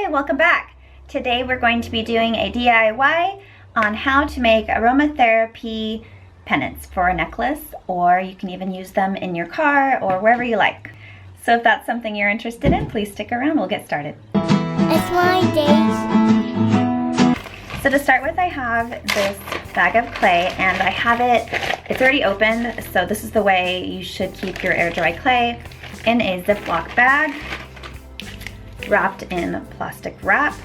Hi, welcome back. Today we're going to be doing a DIY on how to make aromatherapy pennants for a necklace, or you can even use them in your car or wherever you like. So if that's something you're interested in, please stick around, we'll get started. It's MommyDaze. So to start with, I have this bag of clay and I have it's already opened, so this is the way you should keep your air dry clay, in a Ziploc bag, wrapped in plastic wrap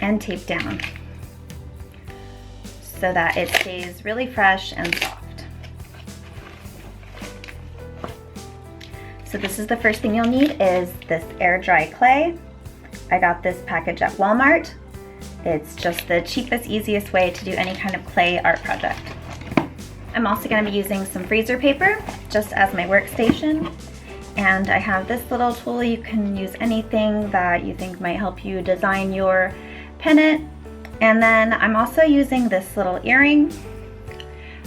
and taped down so that it stays really fresh and soft. So this is the first thing you'll need, is this air dry clay. I got this package at Walmart. It's just the cheapest, easiest way to do any kind of clay art project. I'm also going to be using some freezer paper just as my workstation. And I have this little tool. You can use anything that you think might help you design your pennant. And then I'm also using this little earring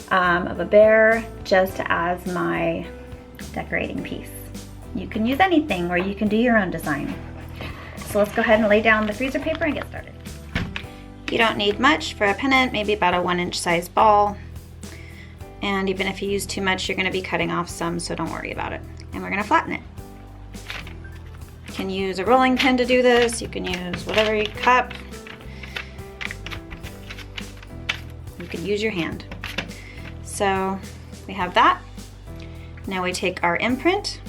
of a bear just as my decorating piece. You can use anything, or you can do your own design. So let's go ahead and lay down the freezer paper and get started. You don't need much for a pennant, maybe about a 1-inch size ball. And even if you use too much, you're going to be cutting off some, so don't worry about it. And we're going to flatten it. You can use a rolling pin to do this. You can use whatever cup. You can use your hand. So we have that. Now we take our imprint.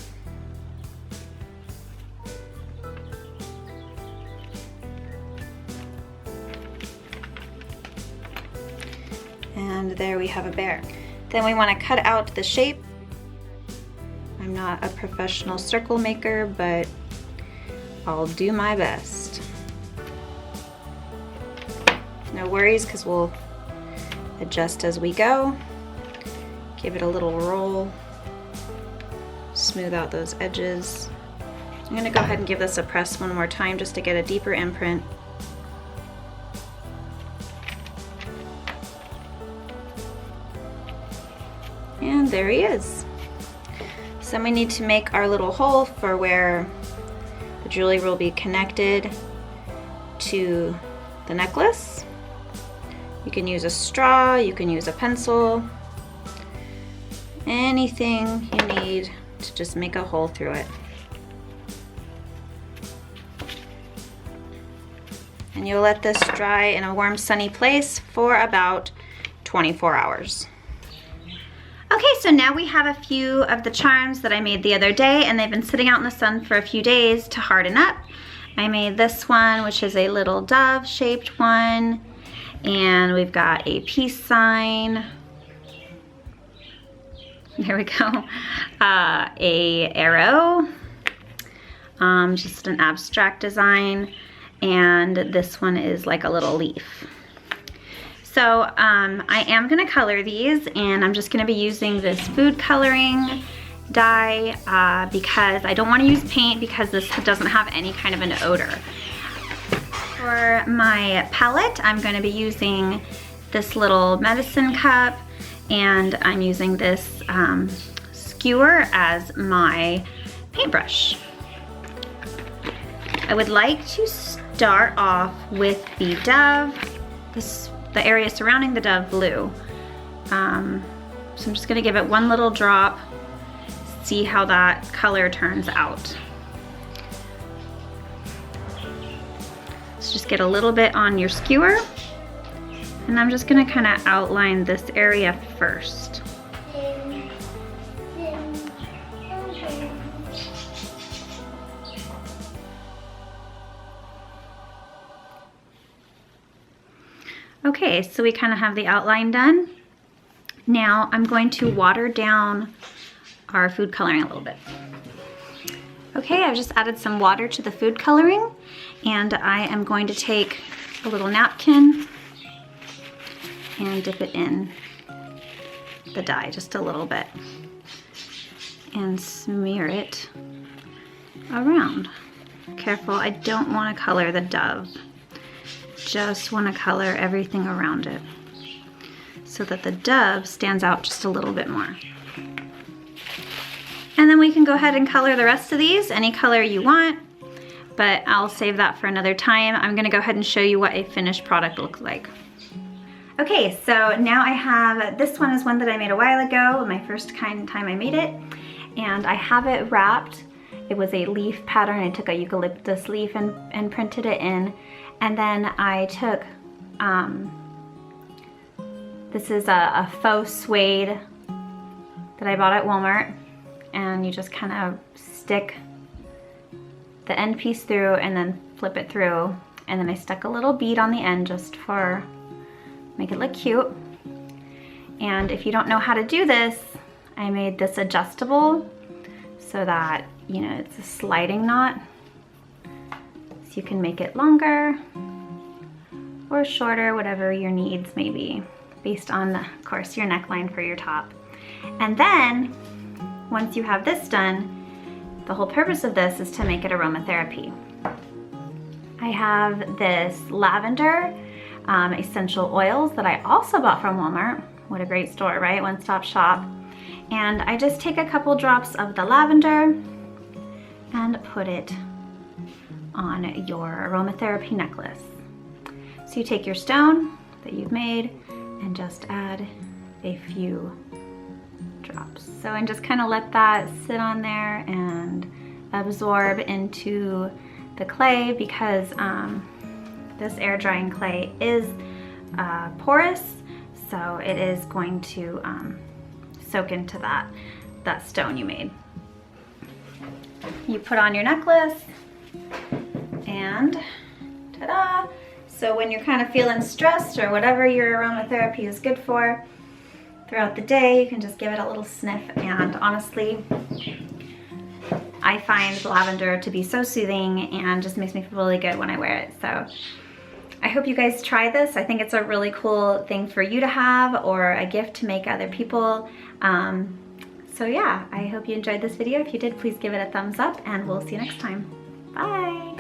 And there we have a bear. Then we want to cut out the shape. I'm not a professional circle maker, but I'll do my best. No worries, because we'll adjust as we go. Give it a little roll. Smooth out those edges. I'm going to go ahead and give this a press one more time just to get a deeper imprint. And there he is. So then we need to make our little hole for where the jewelry will be connected to the necklace. You can use a straw, you can use a pencil, anything you need to just make a hole through it. And you'll let this dry in a warm, sunny place for about 24 hours. Okay, so now we have a few of the charms that I made the other day, and they've been sitting out in the sun for a few days to harden up. I made this one, which is a little dove shaped one, and we've got a peace sign. There we go. A arrow, just an abstract design, and this one is like a little leaf. So I am going to color these, and I'm just going to be using this food coloring dye because I don't want to use paint, because this doesn't have any kind of an odor. For my palette, I'm going to be using this little medicine cup, and I'm using this skewer as my paintbrush. I would like to start off with the dove, the area surrounding the dove blue. So I'm just going to give it one little drop, see how that color turns out. So just get a little bit on your skewer, and I'm just going to kind of outline this area first. Okay, so we kind of have the outline done. Now I'm going to water down our food coloring a little bit. Okay, I've just added some water to the food coloring, and I am going to take a little napkin and dip it in the dye just a little bit and smear it around. Careful, I don't want to color the dove. Just want to color everything around it so that the dove stands out just a little bit more. And then we can go ahead and color the rest of these any color you want. but I'll save that for another time. I'm gonna go ahead and show you what a finished product looks like. Okay, so now I have, this one is one that I made a while ago, my first time I made it, and I have it wrapped. It was a leaf pattern. I took a eucalyptus leaf and printed it in, and then I took, this is a faux suede that I bought at Walmart, and you just kind of stick the end piece through and then flip it through, and then I stuck a little bead on the end just for make it look cute. And if you don't know how to do this, I made this adjustable so that, you know, it's a sliding knot. So you can make it longer or shorter, whatever your needs may be, based on, of course, your neckline for your top. And then, once you have this done, the whole purpose of this is to make it aromatherapy. I have this lavender essential oils that I also bought from Walmart. What a great store, right? One-stop shop. And I just take a couple drops of the lavender and put it on your aromatherapy necklace. So you take your stone that you've made and just add a few drops. So, and just kind of let that sit on there and absorb into the clay, because this air drying clay is porous, so it is going to soak into that stone you made. You put on your necklace and ta-da! So when you're kind of feeling stressed or whatever your aromatherapy is good for throughout the day, you can just give it a little sniff, and honestly, I find lavender to be so soothing and just makes me feel really good when I wear it. So I hope you guys try this. I think it's a really cool thing for you to have, or a gift to make other people. So yeah, I hope you enjoyed this video. If you did, please give it a thumbs up, and we'll see you next time. Bye!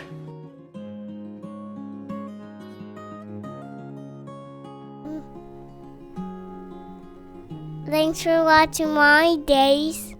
Thanks for watching MommyDaze.